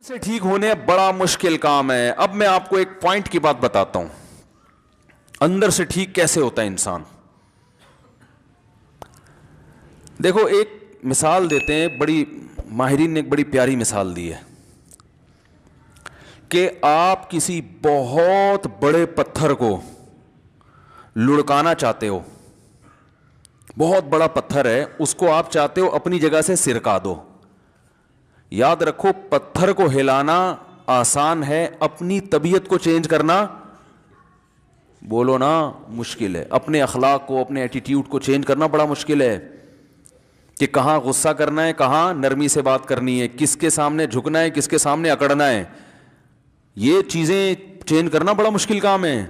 سے ٹھیک ہونے بڑا مشکل کام ہے. اب میں آپ کو ایک پوائنٹ کی بات بتاتا ہوں, اندر سے ٹھیک کیسے ہوتا ہے انسان. دیکھو ایک مثال دیتے ہیں, بڑی ماہرین نے ایک بڑی پیاری مثال دی ہے کہ آپ کسی بہت بڑے پتھر کو لڑکانا چاہتے ہو, بہت بڑا پتھر ہے, اس کو آپ چاہتے ہو اپنی جگہ سے سرکا دو. یاد رکھو پتھر کو ہلانا آسان ہے, اپنی طبیعت کو چینج کرنا بولو نا مشکل ہے. اپنے اخلاق کو, اپنے ایٹیٹیوڈ کو چینج کرنا بڑا مشکل ہے, کہ کہاں غصہ کرنا ہے, کہاں نرمی سے بات کرنی ہے, کس کے سامنے جھکنا ہے, کس کے سامنے اکڑنا ہے. یہ چیزیں چینج کرنا بڑا مشکل کام ہے.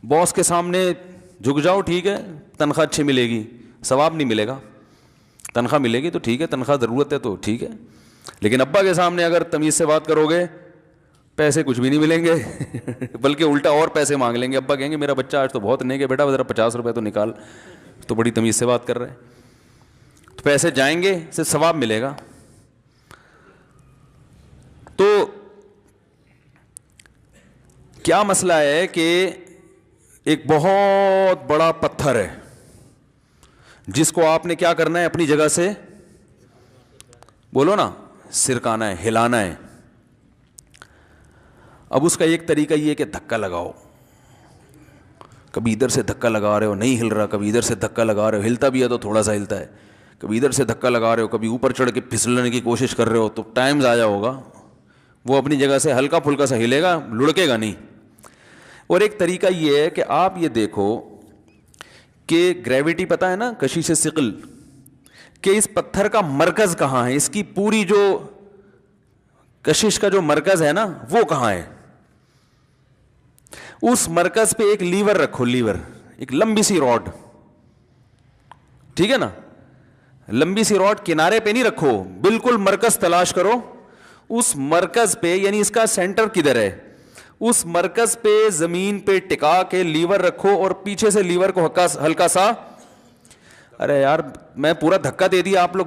باس کے سامنے جھک جاؤ, ٹھیک ہے, تنخواہ اچھی ملے گی, ثواب نہیں ملے گا. تنخواہ ملے گی تو ٹھیک ہے, تنخواہ ضرورت ہے تو ٹھیک ہے, لیکن ابا کے سامنے اگر تمیز سے بات کرو گے پیسے کچھ بھی نہیں ملیں گے بلکہ الٹا اور پیسے مانگ لیں گے. ابا کہیں گے میرا بچہ آج تو بہت نیک ہے بیٹا, ذرا 50 روپے تو نکال, تو بڑی تمیز سے بات کر رہے ہیں. تو پیسے جائیں گے, صرف ثواب ملے گا. تو کیا مسئلہ ہے کہ ایک بہت بڑا پتھر ہے جس کو آپ نے کیا کرنا ہے, اپنی جگہ سے بولو نا سرکانا ہے, ہلانا ہے. اب اس کا ایک طریقہ یہ ہے کہ دھکا لگاؤ. کبھی ادھر سے دھکا لگا رہے ہو نہیں ہل رہا, کبھی ادھر سے دھکا لگا رہے ہو ہلتا بھی ہے تو تھوڑا سا ہلتا ہے, کبھی ادھر سے دھکا لگا رہے ہو, کبھی اوپر چڑھ کے پھسلنے کی کوشش کر رہے ہو, تو ٹائم ضائع ہوگا. وہ اپنی جگہ سے ہلکا پھلکا سا ہلے گا, لڑکے گا نہیں. اور ایک طریقہ یہ ہے کہ آپ یہ دیکھو کہ گریوٹی پتہ ہے نا, کشش ثقل, کہ اس پتھر کا مرکز کہاں ہے, اس کی پوری جو کشش کا جو مرکز ہے نا وہ کہاں ہے. اس مرکز پہ ایک لیور رکھو, لیور, ایک لمبی سی راڈ, ٹھیک ہے نا, لمبی سی راڈ کنارے پہ نہیں رکھو, بالکل مرکز تلاش کرو. اس مرکز پہ یعنی اس کا سینٹر کدھر ہے, اس مرکز پہ زمین پہ ٹکا کے لیور رکھو, اور پیچھے سے لیور کو ہلکا سا, ارے یار میں پورا دھکا دے دیا, آپ لوگ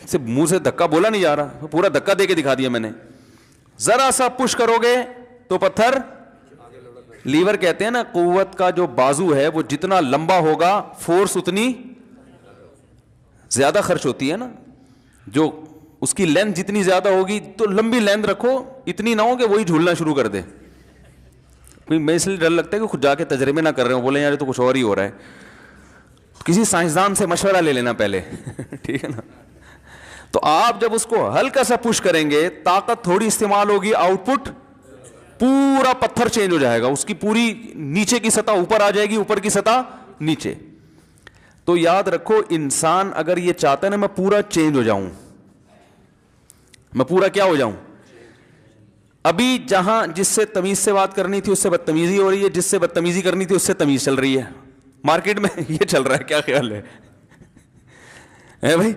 صرف منہ سے دھکا بولا نہیں جا رہا, پورا دھکا دے کے دکھا دیا میں نے. ذرا سا پش کرو گے تو پتھر, لیور کہتے ہیں نا قوت کا جو بازو ہے وہ جتنا لمبا ہوگا فورس اتنی زیادہ خرچ ہوتی ہے نا, جو اس کی لینتھ جتنی زیادہ ہوگی تو لمبی لینتھ رکھو, اتنی نہ ہو کہ وہی جھولنا شروع کر دے. میں اس لیے ڈر لگتا ہے کہ خود جا کے تجربے نہ کر رہے ہوں, بولے یار تو کچھ اور ہی ہو رہا ہے. کسی سائنسدان سے مشورہ لے لینا پہلے ٹھیک ہے نا. تو آپ جب اس کو ہلکا سا پش کریں گے, طاقت تھوڑی استعمال ہوگی, آؤٹ پٹ پورا پتھر چینج ہو جائے گا, اس کی پوری نیچے کی سطح اوپر آ جائے گی, اوپر کی سطح نیچے. تو یاد رکھو انسان اگر یہ چاہتا ہے نا میں پورا چینج ہو جاؤں, میں پورا کیا ہو جاؤں, ابھی جہاں جس سے تمیز سے بات کرنی تھی اس سے بدتمیزی ہو رہی ہے, جس سے بدتمیزی کرنی تھی اس سے تمیز چل رہی ہے. مارکیٹ میں یہ چل رہا ہے, کیا خیال ہے بھائی.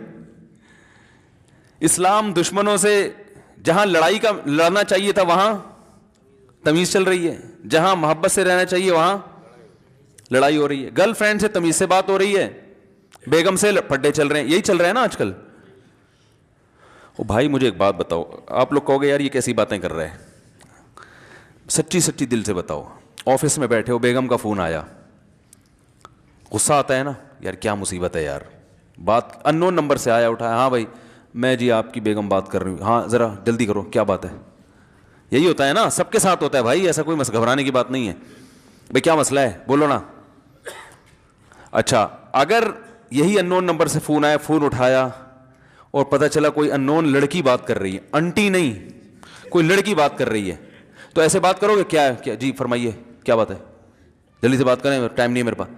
اسلام دشمنوں سے جہاں لڑائی کا لڑنا چاہیے تھا وہاں تمیز چل رہی ہے, جہاں محبت سے رہنا چاہیے وہاں لڑائی ہو رہی ہے. گرل فرینڈ سے تمیز سے بات ہو رہی ہے, بیگم سے پھڈے چل رہے ہیں. یہی چل رہا ہے نا آج کل. او بھائی مجھے ایک بات بتاؤ, آپ لوگ کہو گے یار یہ کیسی باتیں کر رہے ہیں, سچی سچی دل سے بتاؤ. آفس میں بیٹھے ہو, بیگم کا فون آیا, غصہ آتا ہے نا, یار کیا مصیبت ہے یار, بات ان نون نمبر سے آیا, اٹھایا, ہاں بھائی میں جی آپ کی بیگم بات کر رہی ہوں, ہاں ذرا جلدی کرو, کیا بات ہے. یہی ہوتا ہے نا, سب کے ساتھ ہوتا ہے بھائی, ایسا کوئی گھبرانے کی بات نہیں ہے. بھائی کیا مسئلہ ہے بولو نا. اچھا اگر یہی ان نون نمبر سے فون آیا, فون اٹھایا اور پتہ چلا کوئی ان نون لڑکی بات کر رہی ہے, انٹی نہیں کوئی لڑکی بات کر رہی ہے, تو ایسے بات کرو گے, کیا جی فرمائیے کیا بات ہے, جلدی سے بات کریں, ٹائم نہیں ہے میرے پاس.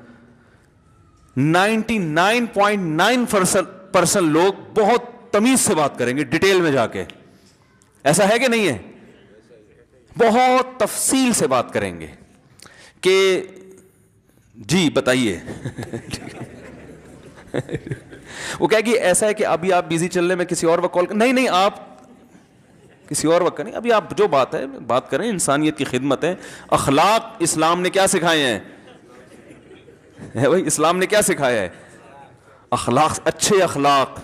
99.9% لوگ بہت تمیز سے بات کریں گے, ڈیٹیل میں جا کے. ایسا ہے کہ نہیں ہے, بہت تفصیل سے بات کریں گے کہ جی بتائیے وہ کہے گی ایسا ہے کہ ابھی آپ بیزی چل رہے, میں کسی اور وقت کال نہیں آپ کسی اور وقت کریں, ابھی آپ جو بات ہے بات کریں, انسانیت کی خدمت ہے. اخلاق اسلام نے کیا سکھائے ہیں بھائی, اسلام نے کیا سکھایا ہے, اخلاق, اچھے اخلاق,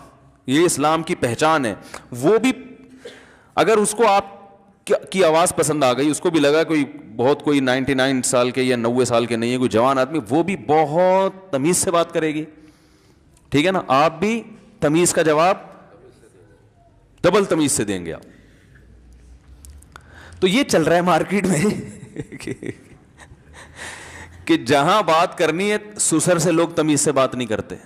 یہ اسلام کی پہچان ہے. وہ بھی اگر اس کو آپ کی آواز پسند آ گئی, اس کو بھی لگا کوئی 99 سال کے یا 90 سال کے نہیں ہے, کوئی جوان آدمی, وہ بھی بہت تمیز سے بات کرے گی, ٹھیک ہے نا, آپ بھی تمیز کا جواب ڈبل تمیز سے دیں گے آپ. تو یہ چل رہا ہے مارکیٹ میں کہ جہاں بات کرنی ہے سسر سے لوگ تمیز سے بات نہیں کرتے.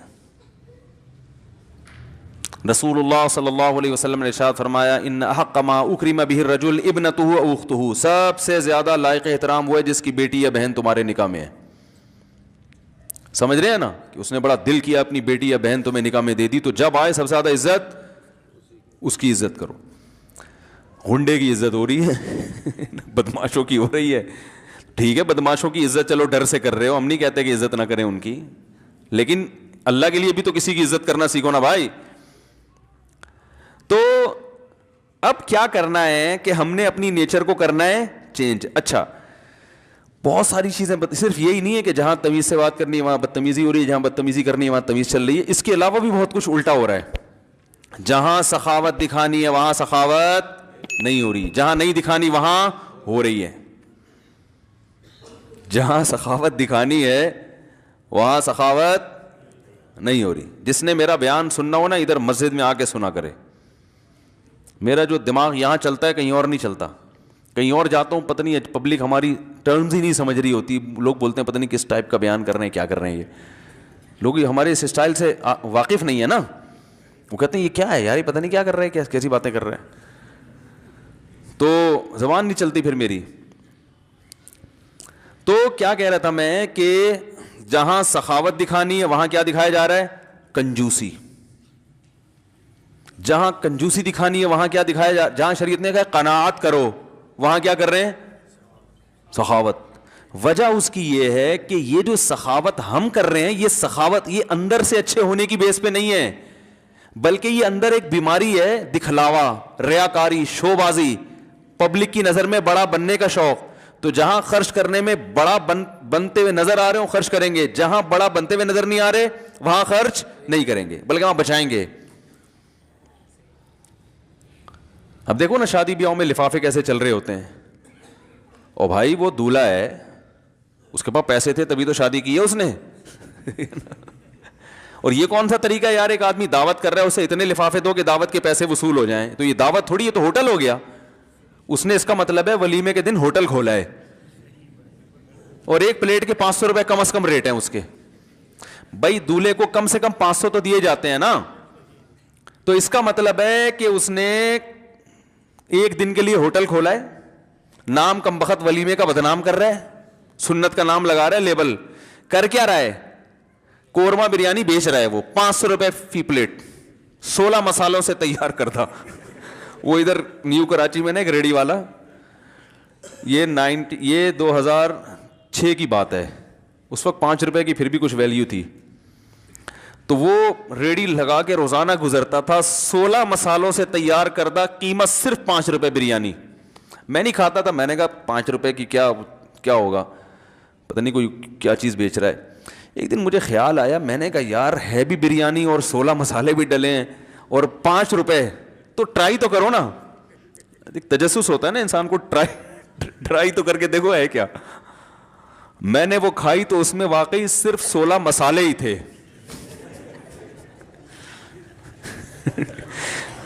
رسول اللہ صلی اللہ علیہ وسلم نے ارشاد فرمایا ان احق ما اکرم به الرجل ابنته او اخته, سب سے زیادہ لائق احترام وہ ہے جس کی بیٹی یا بہن تمہارے نکاح میں ہے. سمجھ رہے ہیں نا کہ اس نے بڑا دل کیا اپنی بیٹی یا بہن تمہیں نکاح میں دے دی, تو جب آئے سب سے زیادہ عزت اس کی عزت کرو. غنڈے کی عزت ہو رہی ہے, بدماشوں کی ہو رہی ہے, ٹھیک ہے بدماشوں کی عزت چلو ڈر سے کر رہے ہو, ہم نہیں کہتے کہ عزت نہ کریں ان کی, لیکن اللہ کے لیے بھی تو کسی کی عزت کرنا سیکھو نا بھائی. تو اب کیا کرنا ہے کہ ہم نے اپنی نیچر کو کرنا ہے چینج. اچھا بہت ساری چیزیں, صرف یہی نہیں ہے کہ جہاں تمیز سے بات کرنی ہے وہاں بدتمیزی ہو رہی ہے, جہاں بدتمیزی کرنی ہے وہاں تمیز چل رہی ہے, اس کے علاوہ بھی بہت کچھ الٹا ہو رہا ہے. جہاں سخاوت دکھانی ہے وہاں سخاوت نہیں ہو رہی, جہاں نہیں دکھانی وہاں ہو رہی ہے. جہاں سخاوت دکھانی ہے وہاں سخاوت نہیں ہو رہی. جس نے میرا بیان سننا ہو نا ادھر مسجد میں آ کے سنا کرے. میرا جو دماغ یہاں چلتا ہے کہیں اور نہیں چلتا, کہیں اور جاتا ہوں پتہ نہیں پبلک ہماری ٹرمز ہی نہیں سمجھ رہی ہوتی, لوگ بولتے ہیں پتہ نہیں کس ٹائپ کا بیان کر رہے ہیں, کیا کر رہے ہیں, یہ لوگ ہمارے اس اسٹائل سے واقف نہیں ہے نا, وہ کہتے ہیں یہ کیا ہے یار, یہ پتہ نہیں کیا کر رہے ہیں, کیسی باتیں کر رہے ہیں, تو زبان نہیں چلتی پھر میری. تو کیا کہہ رہا تھا میں کہ جہاں سخاوت دکھانی ہے وہاں کیا دکھایا جا رہا ہے, کنجوسی. جہاں کنجوسی دکھانی ہے وہاں کیا دکھایا جہاں شریعت نے کہا قناعت کرو وہاں کیا کر رہے ہیں, سخاوت. وجہ اس کی یہ ہے کہ یہ جو سخاوت ہم کر رہے ہیں, یہ سخاوت یہ اندر سے اچھے ہونے کی بیس پہ نہیں ہے, بلکہ یہ اندر ایک بیماری ہے, دکھلاوا, ریاکاری, شو بازی, پبلک کی نظر میں بڑا بننے کا شوق. تو جہاں خرچ کرنے میں بڑا بنتے ہوئے نظر آ رہے ہوں خرچ کریں گے, جہاں بڑا بنتے ہوئے نظر نہیں آ رہے وہاں خرچ نہیں کریں گے, بلکہ وہاں بچائیں گے. اب دیکھو نا شادی بیاہوں میں لفافے کیسے چل رہے ہوتے ہیں, او بھائی وہ دولہا ہے, اس کے پاس پیسے تھے تبھی تو شادی کی ہے اس نے. اور یہ کون سا طریقہ ہے یار, ایک آدمی دعوت کر رہا ہے اسے اتنے لفافے دو کہ دعوت کے پیسے وصول ہو جائیں, تو یہ دعوت تھوڑی, یہ تو ہوٹل ہو گیا. اس نے اس کا مطلب ہے ولیمے کے دن ہوٹل کھولا ہے, اور ایک پلیٹ کے 500 روپے کم از کم ریٹ ہیں اس کے. بھائی دولہے کو کم سے کم 500 تو دیے جاتے ہیں نا, تو اس کا مطلب ہے کہ اس نے ایک دن کے لیے ہوٹل کھولا ہے, نام کم بخت ولیمے کا بدنام کر رہا ہے, سنت کا نام لگا رہا ہے, لیبل کر کیا رہا ہے, قورمہ بریانی بیچ رہا ہے, وہ 500 روپے فی پلیٹ 16 مسالوں سے تیار کرتا. وہ ادھر نیو کراچی میں نا ایک ریڑی والا, یہ 2006 کی بات ہے, اس وقت 5 روپے کی پھر بھی کچھ ویلیو تھی, تو وہ ریڑی لگا کے روزانہ گزرتا تھا, 16 مسالوں سے تیار کردہ, قیمت صرف 5 روپے بریانی. میں نہیں کھاتا تھا, میں نے کہا 5 روپے کی کیا ہوگا, پتہ نہیں کوئی کیا چیز بیچ رہا ہے. ایک دن مجھے خیال آیا, میں نے کہا یار ہے بھی بریانی اور 16 مسالے بھی ڈلے ہیں اور 5 روپے, تو ٹرائی تو کرو نا. تجسس ہوتا ہے نا انسان کو, ٹرائی تو کر کے دیکھو ہے کیا. میں نے وہ کھائی تو اس میں واقعی صرف 16 مسالے ہی تھے.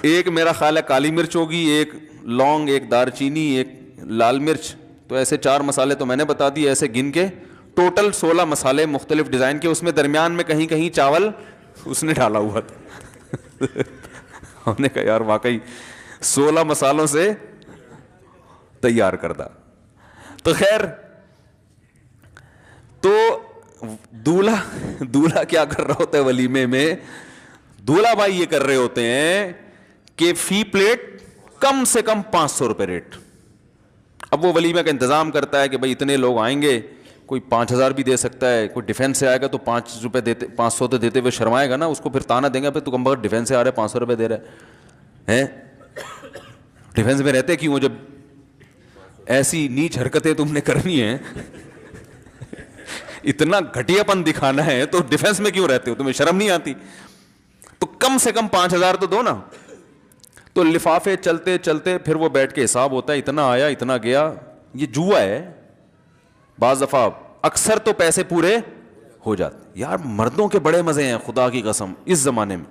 ایک میرا خیال ہے کالی مرچ ہوگی, ایک لونگ, ایک دار چینی, ایک لال مرچ, تو ایسے 4 مسالے تو میں نے بتا دیے ایسے گن کے, ٹوٹل 16 مسالے مختلف ڈیزائن کے, اس میں درمیان میں کہیں کہیں چاول اس نے ڈالا ہوا تھا. ہم نے کہا یار واقعی 16 مسالوں سے تیار کردہ. تو خیر, تو دولہا کیا کر رہا ہوتا ہے ولیمے میں, دولہا بھائی یہ کر رہے ہوتے ہیں کہ فی پلیٹ کم سے کم 500 روپے ریٹ. اب وہ ولیمہ کا انتظام کرتا ہے کہ بھائی اتنے لوگ آئیں گے, کوئی 5000 بھی دے سکتا ہے, کوئی ڈیفینس سے آئے گا تو 5 روپے دیتے, 500 تو دیتے ہوئے شرمائے گا نا, اس کو پھر تانا دیں گے پھر تو کم بخت ڈیفینس سے آ رہے 500 روپے دے رہے ہیں. ڈیفینس میں رہتے کیوں, جب ایسی نیچ حرکتیں تم نے کرنی ہیں, اتنا گھٹیا پن دکھانا ہے, تو ڈیفینس میں کیوں رہتے ہو, تمہیں شرم نہیں آتی؟ تو کم سے کم 5000 تو دو نا. تو لفافے چلتے چلتے پھر وہ بیٹھ کے حساب ہوتا ہے, اتنا آیا اتنا گیا. یہ جوا ہے. بعض دفعہ اکثر تو پیسے پورے ہو جاتے. یار مردوں کے بڑے مزے ہیں خدا کی قسم اس زمانے میں.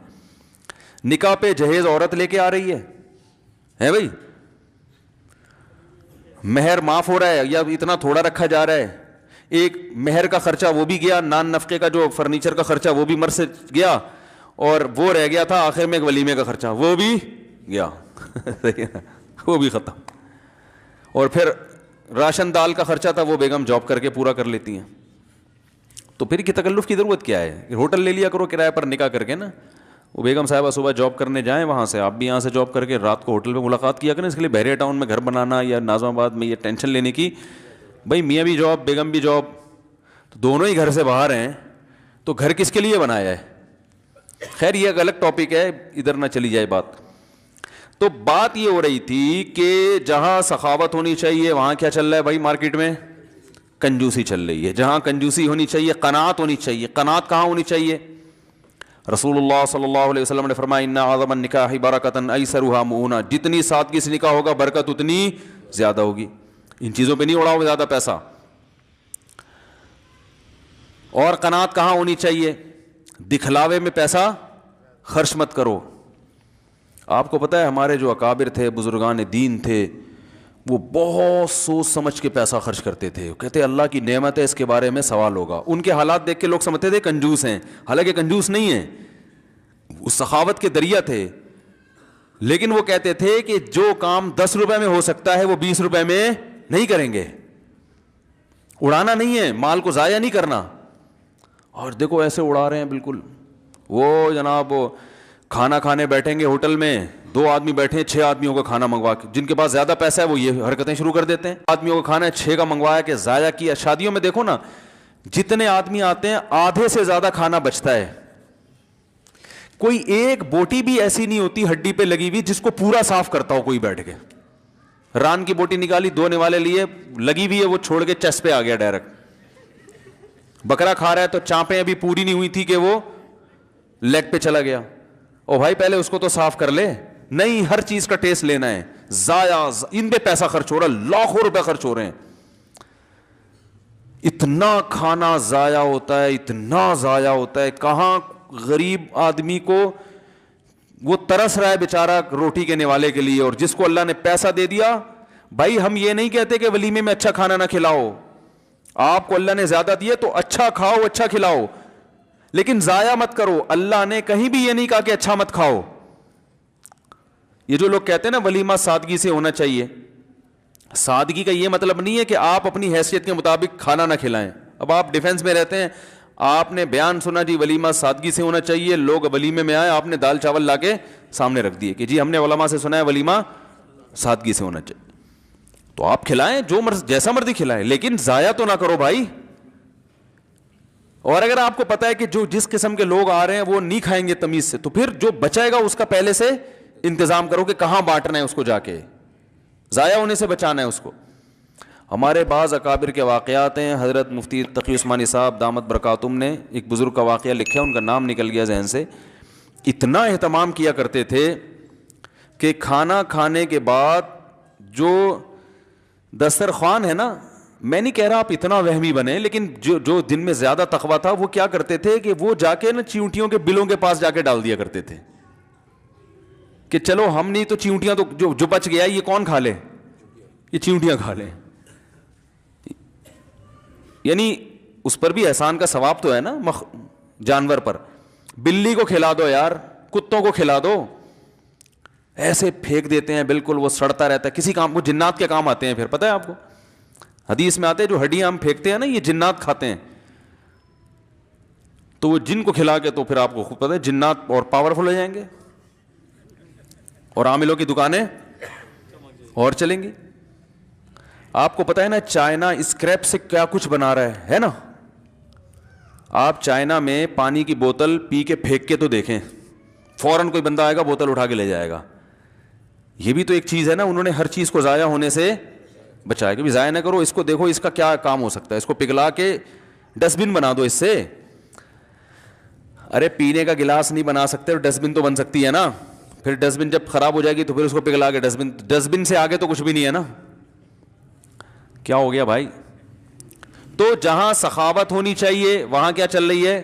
نکاح پہ جہیز عورت لے کے آ رہی ہے بھائی, مہر معاف ہو رہا ہے یا اتنا تھوڑا رکھا جا رہا ہے, ایک مہر کا خرچہ وہ بھی گیا, نان نفقے کا جو فرنیچر کا خرچہ وہ بھی مر سے گیا, اور وہ رہ گیا تھا آخر میں ایک ولیمے کا خرچہ وہ بھی گیا وہ بھی ختم. اور پھر راشن دال کا خرچہ تھا وہ بیگم جاب کر کے پورا کر لیتی ہیں. تو پھر کی تکلف کی ضرورت کیا ہے؟ ہوٹل لے لیا کرو کرایہ پر نکاح کر کے نا. وہ بیگم صاحبہ صبح جاب کرنے جائیں وہاں سے, آپ بھی یہاں سے جاب کر کے رات کو ہوٹل پہ ملاقات کیا کریں. اس کے لیے بحریہ ٹاؤن میں گھر بنانا یا ناظم آباد میں یہ ٹینشن لینے کی, بھائی میاں بھی جاب بیگم بھی جاب, تو دونوں ہی گھر سے باہر ہیں, تو گھر کس کے لیے بنایا ہے؟ خیر یہ ایک الگ ٹاپک ہے, ادھر نہ چلی جائے بات. تو بات یہ ہو رہی تھی کہ جہاں سخاوت ہونی چاہیے وہاں کیا چل رہا ہے بھائی مارکیٹ میں؟ کنجوسی چل رہی ہے. جہاں کنجوسی ہونی چاہیے قناعت ہونی چاہیے. قناعت کہاں ہونی چاہیے؟ رسول اللہ صلی اللہ علیہ وسلم نے فرمایا ان اعظم النکاح برکۃ ایسرھا مؤونہ, جتنی سادگی سے نکاح ہوگا برکت اتنی زیادہ ہوگی. ان چیزوں پہ نہیں اڑاؤ زیادہ پیسہ. اور قناعت کہاں ہونی چاہیے؟ دکھلاوے میں پیسہ خرچ مت کرو. آپ کو پتہ ہے ہمارے جو اکابر تھے بزرگان دین تھے وہ بہت سوچ سمجھ کے پیسہ خرچ کرتے تھے. وہ کہتے اللہ کی نعمت ہے اس کے بارے میں سوال ہوگا. ان کے حالات دیکھ کے لوگ سمجھتے تھے کنجوس ہیں, حالانکہ کنجوس نہیں ہیں, وہ سخاوت کے دریا تھے. لیکن وہ کہتے تھے کہ جو کام 10 روپے میں ہو سکتا ہے وہ 20 روپے میں نہیں کریں گے. اڑانا نہیں ہے, مال کو ضائع نہیں کرنا. اور دیکھو ایسے اڑا رہے ہیں بالکل. وہ جناب کھانا کھانے بیٹھیں گے ہوٹل میں, 2 آدمی بیٹھے ہیں 6 آدمیوں کا کھانا منگوا کے, جن کے پاس زیادہ پیسہ ہے وہ یہ حرکتیں شروع کر دیتے ہیں. آدمیوں کا کھانا ہے 6 کا منگوایا کہ ضائع کیا. شادیوں میں دیکھو نا جتنے آدمی آتے ہیں آدھے سے زیادہ کھانا بچتا ہے. کوئی ایک بوٹی بھی ایسی نہیں ہوتی ہڈی پہ لگی ہوئی جس کو پورا صاف کرتا ہو کوئی بیٹھ کے. ران کی بوٹی نکالی, 2 نوالے لیے, لگی ہوئی ہے وہ چھوڑ کے چس پہ آ گیا ڈائریکٹ. بکرا کھا رہا ہے تو چانپیں ابھی پوری نہیں ہوئی تھی کہ وہ لیگ پہ چلا گیا. او بھائی پہلے اس کو تو صاف کر لے. نہیں, ہر چیز کا ٹیسٹ لینا ہے. ضائع ان پہ پیسہ خرچ ہو رہا ہے, لاکھوں روپے خرچ ہو رہے ہیں. اتنا کھانا ضائع ہوتا ہے, اتنا ضائع ہوتا ہے. کہاں غریب آدمی کو وہ ترس رہا ہے بیچارہ روٹی کے نوالے کے لیے, اور جس کو اللہ نے پیسہ دے دیا. بھائی ہم یہ نہیں کہتے کہ ولیمے میں اچھا کھانا نہ کھلاؤ, آپ کو اللہ نے زیادہ دیے تو اچھا کھاؤ اچھا کھلاؤ, لیکن ضائع مت کرو. اللہ نے کہیں بھی یہ نہیں کہا کہ اچھا مت کھاؤ. یہ جو لوگ کہتے ہیں نا ولیمہ سادگی سے ہونا چاہیے, سادگی کا یہ مطلب نہیں ہے کہ آپ اپنی حیثیت کے مطابق کھانا نہ کھلائیں. اب آپ ڈیفینس میں رہتے ہیں, آپ نے بیان سنا جی ولیمہ سادگی سے ہونا چاہیے, لوگ ولیمے میں آئے, آپ نے دال چاول لا کے سامنے رکھ دیے کہ جی ہم نے علماء سے سنا ہے ولیمہ سادگی سے ہونا چاہیے. تو آپ کھلائیں جو جیسا مرضی کھلائیں, لیکن ضائع تو نہ کرو بھائی. اور اگر آپ کو پتا ہے کہ جو جس قسم کے لوگ آ رہے ہیں وہ نہیں کھائیں گے تمیز سے, تو پھر جو بچائے گا اس کا پہلے سے انتظام کرو کہ کہاں بانٹنا ہے اس کو, جا کے ضائع ہونے سے بچانا ہے اس کو. ہمارے بعض اکابر کے واقعات ہیں. حضرت مفتی تقی عثمانی صاحب دامت برکاتہم نے ایک بزرگ کا واقعہ لکھا ہے, ان کا نام نکل گیا ذہن سے. اتنا اہتمام کیا کرتے تھے کہ کھانا کھانے کے بعد جو دسترخوان ہے نا, میں نہیں کہہ رہا آپ اتنا وہمی بنے, لیکن جو دن میں زیادہ تقویٰ تھا وہ کیا کرتے تھے کہ وہ جا کے نا چیونٹیوں کے بلوں کے پاس جا کے ڈال دیا کرتے تھے کہ چلو ہم نہیں تو چیونٹیاں تو جو بچ گیا یہ کون کھا لے, یہ چیونٹیاں کھا لیں. یعنی اس پر بھی احسان کا ثواب تو ہے نا جانور پر. بلی کو کھلا دو یار, کتوں کو کھلا دو. ایسے پھینک دیتے ہیں بالکل, وہ سڑتا رہتا ہے. کسی کام کو جنات کے کام آتے ہیں پھر, پتہ ہے آپ کو حدیث میں آتے ہیں جو ہڈیاں ہم پھینکتے ہیں نا یہ جنات کھاتے ہیں. تو وہ جن کو کھلا کے تو پھر آپ کو خود پتہ ہے جنات اور پاورفل ہو جائیں گے, اور عاملوں کی دکانیں اور چلیں گی. آپ کو پتہ ہے نا چائنا اسکریپ سے کیا کچھ بنا رہا ہے نا. آپ چائنا میں پانی کی بوتل پی کے پھینک کے تو دیکھیں, فوراً کوئی بندہ آئے گا بوتل اٹھا کے لے جائے گا. یہ بھی تو ایک چیز ہے نا, انہوں نے ہر چیز کو ضائع ہونے سے بچایا کہ بھی ضائع نہ کرو. اس کو دیکھو اس کا کیا کام ہو سکتا ہے, اس کو پگھلا کے ڈسٹ بن بنا دو اس سے. ارے پینے کا گلاس نہیں بنا سکتے, ڈسٹ بن تو بن سکتی ہے نا. پھر ڈسٹ بن جب خراب ہو جائے گی تو پھر اس کو پگھلا کے ڈسٹ بن سے آگے تو کچھ بھی نہیں ہے نا. کیا ہو گیا بھائی؟ تو جہاں سخاوت ہونی چاہیے وہاں کیا چل رہی ہے؟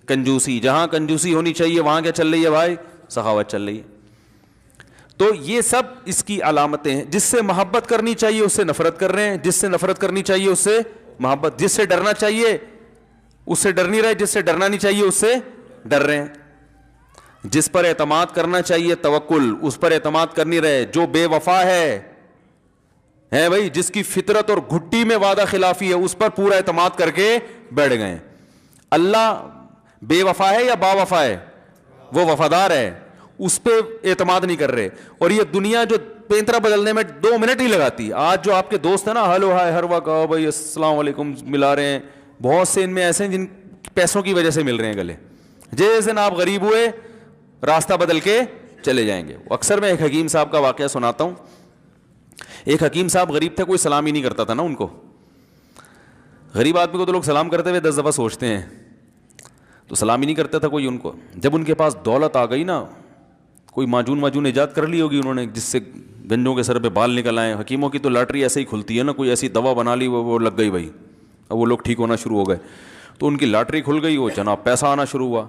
کنجوسی. جہاں کنجوسی ہونی چاہیے وہاں کیا چل رہی ہے بھائی؟ سخاوت چل رہی ہے. تو یہ سب اس کی علامتیں ہیں. جس سے محبت کرنی چاہیے اس سے نفرت کر رہے ہیں, جس سے نفرت کرنی چاہیے اس سے محبت, جس سے ڈرنا چاہیے اس سے ڈر نہیں رہے, جس سے ڈرنا نہیں چاہیے اس سے ڈر رہے ہیں, جس پر اعتماد کرنا چاہیے توکل اس پر اعتماد کر نہیں رہے, جو بے وفا ہے بھائی, جس کی فطرت اور گھٹی میں وعدہ خلافی ہے اس پر پورا اعتماد کر کے بیٹھ گئے. اللہ بے وفا ہے یا با وفا ہے؟ وہ وفادار ہے, اس پہ اعتماد نہیں کر رہے. اور یہ دنیا جو پینترا بدلنے میں 2 منٹ نہیں لگاتی. آج جو آپ کے دوست ہیں نا, ہلو ہائے ہر وقت بھائی السلام علیکم ملا رہے ہیں, بہت سے ان میں ایسے ہیں جن پیسوں کی وجہ سے مل رہے ہیں گلے. جس دن آپ غریب ہوئے راستہ بدل کے چلے جائیں گے. اکثر میں ایک حکیم صاحب کا واقعہ سناتا ہوں. ایک حکیم صاحب غریب تھے, کوئی سلام ہی نہیں کرتا تھا نا ان کو. غریب آدمی کو تو لوگ سلام کرتے ہوئے 10 دفعہ سوچتے ہیں, تو سلام ہی نہیں کرتا تھا کوئی ان کو. جب ان کے پاس دولت آ گئی نا, کوئی معجون ایجاد کر لی ہوگی انہوں نے جس سے گنجوں کے سر پہ بال نکل آئے. حکیموں کی تو لاٹری ایسے ہی کھلتی ہے نا, کوئی ایسی دوا بنا لی وہ لگ گئی بھائی, اب وہ لوگ ٹھیک ہونا شروع ہو گئے. تو ان کی لاٹری کھل گئی, وہ جناب پیسہ آنا شروع ہوا.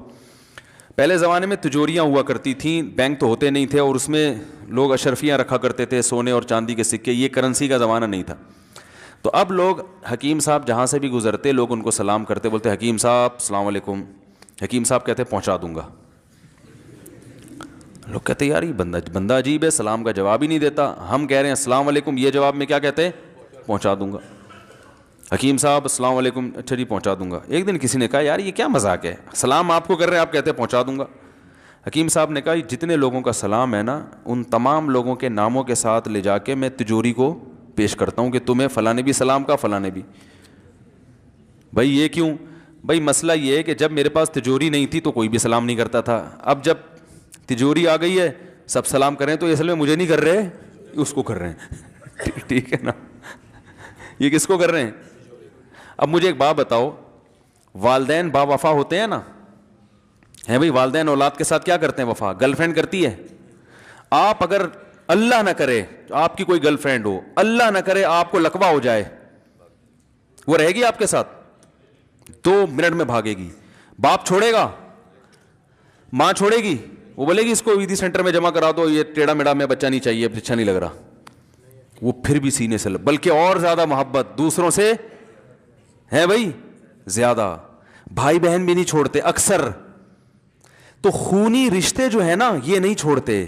پہلے زمانے میں تجوریاں ہوا کرتی تھیں, بینک تو ہوتے نہیں تھے, اور اس میں لوگ اشرفیاں رکھا کرتے تھے, سونے اور چاندی کے سکے. یہ کرنسی کا زمانہ نہیں تھا. تو اب لوگ حکیم صاحب جہاں سے بھی گزرتے لوگ ان کو سلام کرتے, بولتے حکیم صاحب السلام علیکم. حکیم صاحب کہتے پہنچا دوں گا. لوگ کہتے یار یہ بندہ عجیب ہے, سلام کا جواب ہی نہیں دیتا. ہم کہہ رہے ہیں السلام علیکم, یہ جواب میں کیا کہتے پہنچا دوں گا. حکیم صاحب السلام علیکم, اچھا جی پہنچا دوں گا. ایک دن کسی نے کہا یار یہ کیا مذاق ہے, سلام آپ کو کر رہے ہیں آپ کہتے ہیں پہنچا دوں گا. حکیم صاحب نے کہا جتنے لوگوں کا سلام ہے نا ان تمام لوگوں کے ناموں کے ساتھ لے جا کے میں تجوری کو پیش کرتا ہوں کہ تمہیں فلاں نے بھی سلام کا, فلاں نے بھی. بھائی یہ کیوں؟ بھائی مسئلہ یہ ہے کہ جب میرے پاس تجوری نہیں تھی تو کوئی بھی سلام نہیں کرتا تھا. اب جب تجوری آ گئی ہے سب سلام کریں تو اصل میں مجھے نہیں کر رہے, اس کو کر رہے ہیں. ٹھیک ہے نا, یہ کس کو کر رہے ہیں؟ اب مجھے ایک بات بتاؤ, والدین با وفا ہوتے ہیں نا, ہیں بھائی والدین اولاد کے ساتھ کیا کرتے ہیں وفا؟ گرل فرینڈ کرتی ہے. آپ اگر اللہ نہ کرے آپ کی کوئی گرل فرینڈ ہو, اللہ نہ کرے آپ کو لقوہ ہو جائے, وہ رہے گی آپ کے ساتھ؟ 2 منٹ میں بھاگے گی. باپ چھوڑے گا؟ ماں چھوڑے گی؟ وہ بولے گی اس کو عیدی سینٹر میں جمع کرا دو, یہ ٹیڑھا میڑا میں بچہ نہیں چاہیے, اچھا نہیں لگ رہا. وہ پھر بھی سینے سے بلکہ اور زیادہ محبت دوسروں سے ہے بھائی, زیادہ. بھائی بہن بھی نہیں چھوڑتے اکثر. تو خونی رشتے جو ہے نا یہ نہیں چھوڑتے,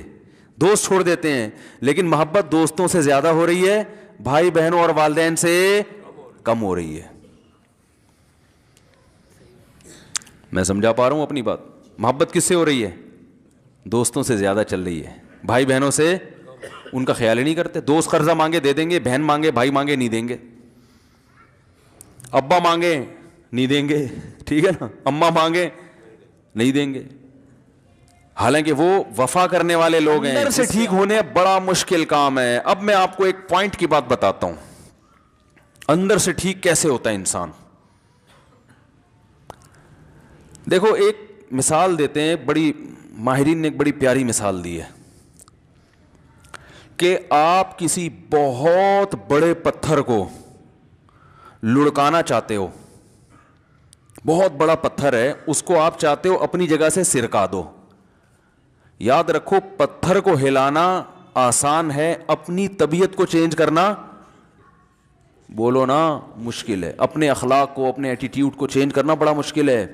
دوست چھوڑ دیتے ہیں, لیکن محبت دوستوں سے زیادہ ہو رہی ہے, بھائی بہنوں اور والدین سے کم ہو رہی ہے. میں سمجھا پا رہا ہوں اپنی بات؟ محبت کس سے ہو رہی ہے؟ دوستوں سے زیادہ چل رہی ہے, بھائی بہنوں سے ان کا خیال ہی نہیں کرتے. دوست قرضہ مانگے دے دیں گے, بہن مانگے بھائی مانگے نہیں دیں گے, ابا مانگے نہیں دیں گے, ٹھیک ہے نا, اماں مانگے نہیں دیں گے. حالانکہ وہ وفا کرنے والے لوگ ہیں. اندر سے ٹھیک ہونے بڑا مشکل کام ہے. اب میں آپ کو ایک پوائنٹ کی بات بتاتا ہوں, اندر سے ٹھیک کیسے ہوتا ہے انسان. دیکھو ایک مثال دیتے ہیں, بڑی ماہرین نے ایک بڑی پیاری مثال دی ہے کہ آپ کسی بہت بڑے پتھر کو لڑکانا چاہتے ہو, بہت بڑا پتھر ہے, اس کو آپ چاہتے ہو اپنی جگہ سے سرکا دو. یاد رکھو پتھر کو ہلانا آسان ہے, اپنی طبیعت کو چینج کرنا بولو نا مشکل ہے. اپنے اخلاق کو, اپنے ایٹیٹیوڈ کو چینج کرنا بڑا مشکل ہے,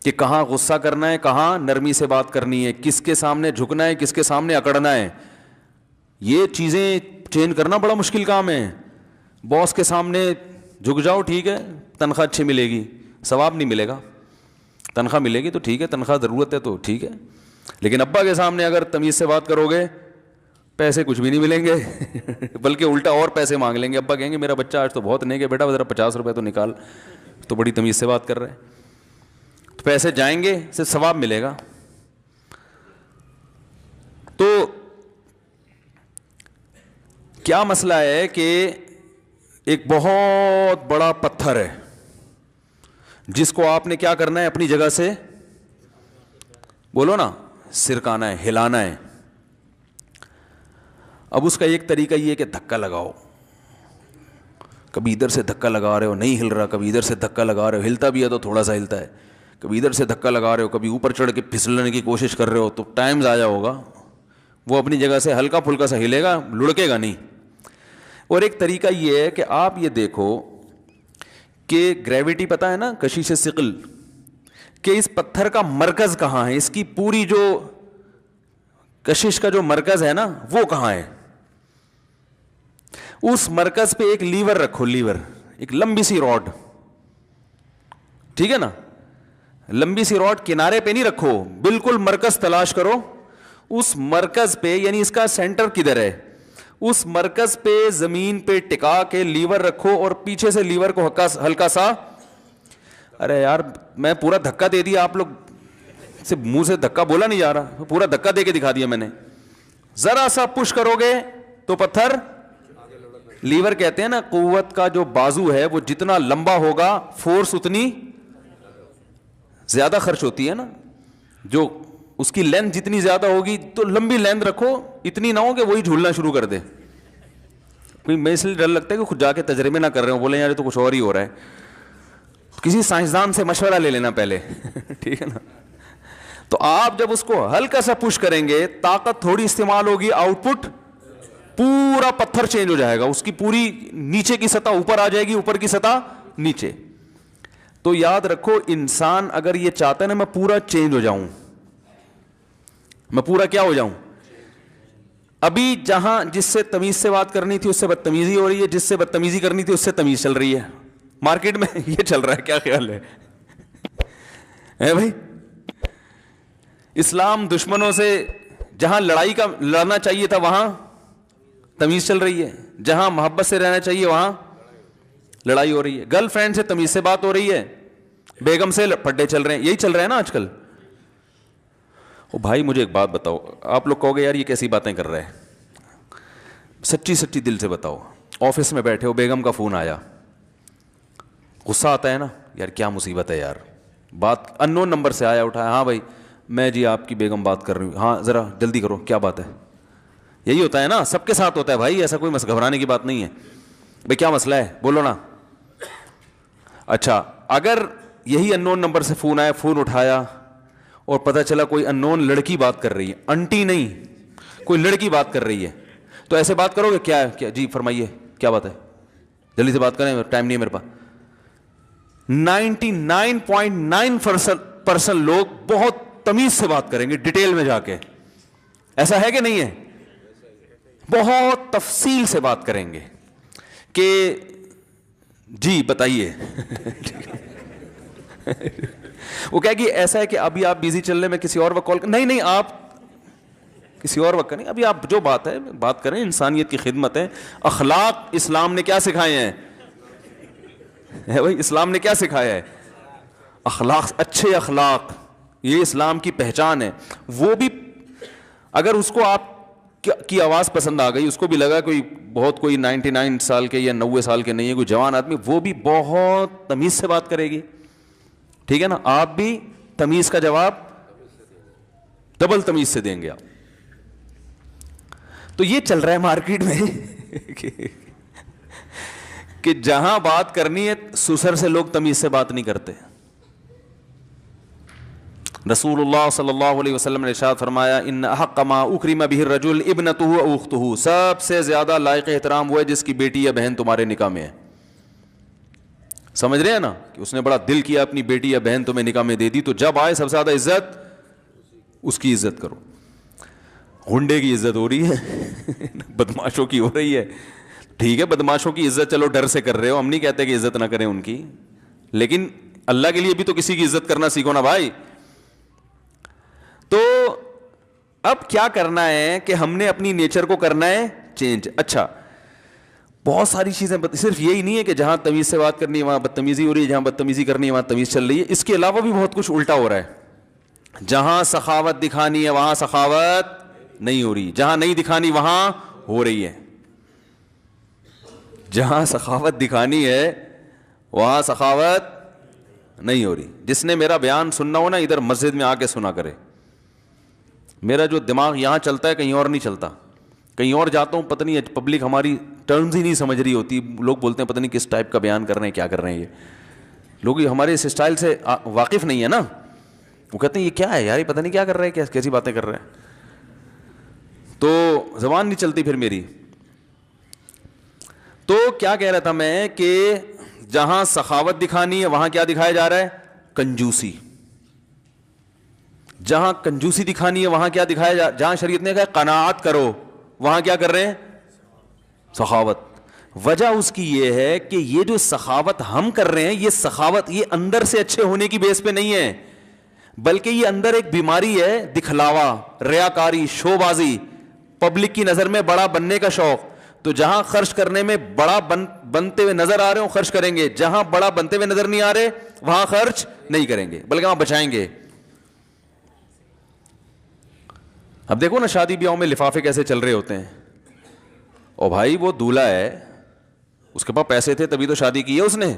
کہ کہاں غصہ کرنا ہے, کہاں نرمی سے بات کرنی ہے, کس کے سامنے جھکنا ہے, کس کے سامنے اکڑنا ہے. یہ چیزیں چینج کرنا بڑا مشکل کام ہے. باس کے سامنے جھک جاؤ ٹھیک ہے, تنخواہ اچھی ملے گی, ثواب نہیں ملے گا. تنخواہ ملے گی تو ٹھیک ہے, تنخواہ ضرورت ہے تو ٹھیک ہے, لیکن ابا کے سامنے اگر تمیز سے بات کرو گے پیسے کچھ بھی نہیں ملیں گے, بلکہ الٹا اور پیسے مانگ لیں گے. ابا کہیں گے میرا بچہ آج تو بہت نہیں کہ بیٹا ذرا 50 روپے تو نکال, تو بڑی تمیز سے بات کر رہے ہیں. تو پیسے جائیں گے, صرف ثواب ملے گا. تو کیا مسئلہ ہے کہ ایک بہت بڑا پتھر ہے جس کو آپ نے کیا کرنا ہے, اپنی جگہ سے بولو نا سرکانا ہے, ہلانا ہے. اب اس کا ایک طریقہ یہ ہے کہ دھکا لگاؤ, کبھی ادھر سے دھکا لگا رہے ہو نہیں ہل رہا, کبھی ادھر سے دھکا لگا رہے ہو ہلتا بھی ہے تو تھوڑا سا ہلتا ہے, کبھی ادھر سے دھکا لگا رہے ہو, کبھی اوپر چڑھ کے پھسلنے کی کوشش کر رہے ہو, تو ٹائم ضائع ہوگا. وہ اپنی جگہ سے ہلکا پھلکا سا ہلے گا, لڑکے گا نہیں. اور ایک طریقہ یہ ہے کہ آپ یہ دیکھو کہ گریوٹی پتہ ہے نا, کشش ثقل, کہ اس پتھر کا مرکز کہاں ہے, اس کی پوری جو کشش کا جو مرکز ہے نا وہ کہاں ہے. اس مرکز پہ ایک لیور رکھو, لیور, ایک لمبی سی راڈ, ٹھیک ہے نا, لمبی سی راڈ کنارے پہ نہیں رکھو, بالکل مرکز تلاش کرو. اس مرکز پہ, یعنی اس کا سینٹر کدھر ہے, اس مرکز پہ زمین پہ ٹکا کے لیور رکھو, اور پیچھے سے لیور کو ہلکا سا, ارے یار میں پورا دھکا دے دیا, آپ لوگ صرف منہ سے دھکا بولا نہیں جا رہا, پورا دھکا دے کے دکھا دیا میں نے. ذرا سا پش کرو گے تو پتھر, لیور کہتے ہیں نا قوت کا جو بازو ہے وہ جتنا لمبا ہوگا فورس اتنی زیادہ خرچ ہوتی ہے نا, جو اس کی لینتھ جتنی زیادہ ہوگی تو لمبی لینتھ رکھو, اتنی نہ ہو کہ وہی جھولنا شروع کر دے. میں اس لیے ڈر لگتا ہے کہ خود جا کے تجربے نہ کر رہے ہو, بولے یار تو کچھ اور ہی ہو رہا ہے, کسی سائنسدان سے مشورہ لے لینا پہلے, ٹھیک ہے نا. تو آپ جب اس کو ہلکا سا پش کریں گے, طاقت تھوڑی استعمال ہوگی, آؤٹ پٹ پورا پتھر چینج ہو جائے گا, اس کی پوری نیچے کی سطح اوپر آ جائے گی, اوپر کی سطح نیچے. تو یاد رکھو انسان اگر یہ چاہتا ہے نا میں پورا چینج ہو جاؤں, میں پورا کیا ہو جاؤں, ابھی جہاں جس سے تمیز سے بات کرنی تھی اس سے بدتمیزی ہو رہی ہے, جس سے بدتمیزی کرنی تھی اس سے تمیز چل رہی ہے, مارکیٹ میں یہ چل رہا ہے, کیا خیال ہے بھائی. اسلام دشمنوں سے جہاں لڑائی کا لڑنا چاہیے تھا وہاں تمیز چل رہی ہے, جہاں محبت سے رہنا چاہیے وہاں لڑائی ہو رہی ہے. گرل فرینڈ سے تمیز سے بات ہو رہی ہے, بیگم سے پڈے چل رہے ہیں, یہی چل رہا ہے نا آج کل. او بھائی مجھے ایک بات بتاؤ, آپ لوگ کہو گے یار یہ کیسی باتیں کر رہے ہیں, سچی سچی دل سے بتاؤ. آفس میں بیٹھے ہو, بیگم کا فون آیا, غصہ آتا ہے نا, یار کیا مصیبت ہے یار, بات ان نون نمبر سے آیا, اٹھایا, ہاں بھائی میں جی آپ کی بیگم بات کر رہی ہوں, ہاں ذرا جلدی کرو کیا بات ہے. یہی ہوتا ہے نا, سب کے ساتھ ہوتا ہے بھائی, ایسا کوئی گھبرانے کی بات نہیں ہے. بھائی کیا مسئلہ ہے بولو نا. اچھا اگر یہی ان نون نمبر سے فون آیا, فون اٹھایا اور پتہ چلا کوئی ان نون لڑکی بات کر رہی ہے, انٹی نہیں کوئی لڑکی بات کر رہی ہے, تو ایسے بات کرو گے, کیا ہے کیا, جی فرمائیے کیا بات ہے, جلدی سے بات کریں, ٹائم نہیں ہے میرے پاس. 99.9% لوگ بہت تمیز سے بات کریں گے, ڈیٹیل میں جا کے. ایسا ہے کہ نہیں ہے, بہت تفصیل سے بات کریں گے کہ جی بتائیے. وہ کہے گی ایسا ہے کہ ابھی آپ بیزی چل رہے, میں کسی اور وقت کال کر, نہیں آپ کسی اور وقت نہیں, ابھی آپ جو بات ہے بات کریں, انسانیت کی خدمت ہے. اخلاق اسلام نے کیا سکھائے ہیں بھائی, اسلام نے کیا سکھایا ہے, اخلاق, اچھے اخلاق, یہ اسلام کی پہچان ہے. وہ بھی اگر اس کو آپ کی آواز پسند آ گئی, اس کو بھی لگا کوئی 99 سال کے یا 90 سال کے نہیں ہے, کوئی جوان آدمی, وہ بھی بہت تمیز سے بات کرے گی, ٹھیک ہے نا. آپ بھی تمیز کا جواب ڈبل تمیز سے دیں گے آپ. تو یہ چل رہا ہے مارکیٹ میں کہ جہاں بات کرنی ہے سسر سے لوگ تمیز سے بات نہیں کرتے. رسول اللہ صلی اللہ علیہ وسلم نے ارشاد فرمایا, ان احق ما اکرم بہ الرجل ابنتہ او اختہ, سب سے زیادہ لائق احترام وہ ہے جس کی بیٹی یا بہن تمہارے نکاح میں ہے. سمجھ رہے ہیں نا کہ اس نے بڑا دل کیا اپنی بیٹی یا بہن تمہیں نکاح میں دے دی, تو جب آئے سب سے زیادہ عزت اس کی عزت کرو. غنڈے کی عزت ہو رہی ہے, بدماشوں کی ہو رہی ہے, ٹھیک ہے بدماشوں کی عزت چلو ڈر سے کر رہے ہو, ہم نہیں کہتے کہ عزت نہ کریں ان کی, لیکن اللہ کے لیے بھی تو کسی کی عزت کرنا سیکھو نا بھائی. تو اب کیا کرنا ہے کہ ہم نے اپنی نیچر کو کرنا ہے چینج. اچھا بہت ساری چیزیں, صرف یہی نہیں ہے کہ جہاں تمیز سے بات کرنی ہے وہاں بدتمیزی ہو رہی ہے, جہاں بدتمیزی کرنی ہے وہاں تمیز چل رہی ہے. اس کے علاوہ بھی بہت کچھ الٹا ہو رہا ہے. جہاں سخاوت دکھانی ہے وہاں سخاوت نہیں ہو رہی, جہاں نہیں دکھانی وہاں ہو رہی ہے. جہاں سخاوت دکھانی ہے وہاں سخاوت نہیں ہو رہی. جس نے میرا بیان سننا ہو نا ادھر مسجد میں آ کے سنا کرے, میرا جو دماغ یہاں چلتا ہے کہیں اور نہیں چلتا. کہیں اور جاتا ہوں پتہ نہیں پبلک ہماری ٹرمز ہی نہیں سمجھ رہی ہوتی, لوگ بولتے ہیں پتہ نہیں کس ٹائپ کا بیان کر رہے ہیں, کیا کر رہے ہیں, یہ لوگ ہمارے اس اسٹائل سے واقف نہیں ہے نا. وہ کہتے ہیں یہ کیا ہے یار, یہ پتہ نہیں کیا کر رہے ہیں, کیسی باتیں کر رہے ہیں. تو زبان نہیں چلتی پھر میری. تو کیا کہہ رہا تھا میں کہ جہاں سخاوت دکھانی ہے وہاں کیا دکھایا جا رہا ہے, کنجوسی. جہاں کنجوسی دکھانی ہے وہاں کیا دکھایا جہاں شریعت نے کہا قناعت کرو, وہاں کیا کر رہے ہیں, سخاوت. وجہ اس کی یہ ہے کہ یہ جو سخاوت ہم کر رہے ہیں, یہ سخاوت یہ اندر سے اچھے ہونے کی بیس پہ نہیں ہے, بلکہ یہ اندر ایک بیماری ہے, دکھلاوا, ریاکاری, شو بازی, پبلک کی نظر میں بڑا بننے کا شوق. تو جہاں خرچ کرنے میں بڑا بنتے ہوئے نظر آ رہے ہوں خرچ کریں گے, جہاں بڑا بنتے ہوئے نظر نہیں آ رہے وہاں خرچ نہیں کریں گے, بلکہ وہاں بچائیں گے. اب دیکھو نا شادی بیاہوں میں لفافے کیسے چل رہے ہوتے ہیں. او بھائی وہ دولہا ہے, اس کے پاس پیسے تھے تبھی تو شادی کی ہے اس نے.